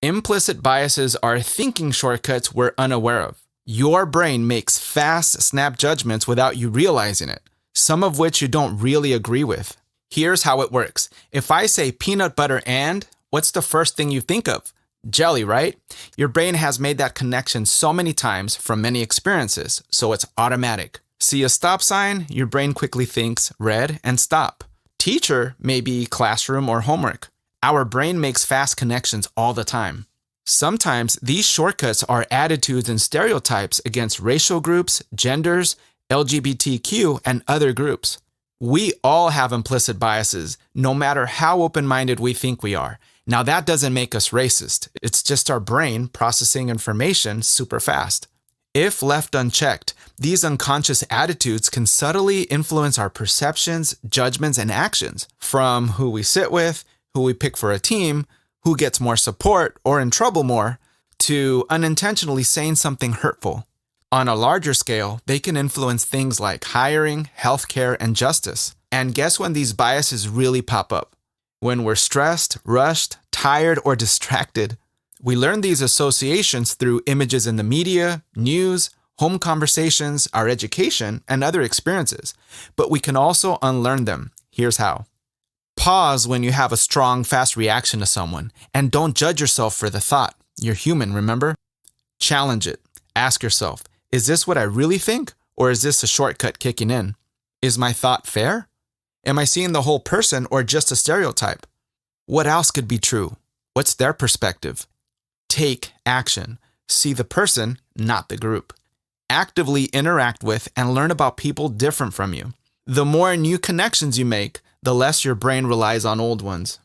Implicit biases are thinking shortcuts we're unaware of. Your brain makes fast, snap judgments without you realizing it, some of which you don't really agree with. Here's how it works. If I say peanut butter and, what's the first thing you think of? Jelly, right? Your brain has made that connection so many times from many experiences, so it's automatic. See a stop sign, your brain quickly thinks red and stop. Teacher may be classroom or homework. Our brain makes fast connections all the time. Sometimes these shortcuts are attitudes and stereotypes against racial groups, genders, LGBTQ, and other groups. We all have implicit biases, no matter how open-minded we think we are. Now that doesn't make us racist. It's just our brain processing information super fast. If left unchecked, these unconscious attitudes can subtly influence our perceptions, judgments, and actions, from who we sit with, who we pick for a team, who gets more support or in trouble more, to unintentionally saying something hurtful. On a larger scale, they can influence things like hiring, healthcare, and justice. And guess when these biases really pop up? When we're stressed, rushed, tired, or distracted. We learn these associations through images in the media, news, home conversations, our education, and other experiences. But we can also unlearn them. Here's how. Pause when you have a strong, fast reaction to someone, and don't judge yourself for the thought. You're human, remember? Challenge it. Ask yourself, is this what I really think, or is this a shortcut kicking in? Is my thought fair? Am I seeing the whole person or just a stereotype? What else could be true? What's their perspective? Take action. See the person, not the group. Actively interact with and learn about people different from you. The more new connections you make, the less your brain relies on old ones.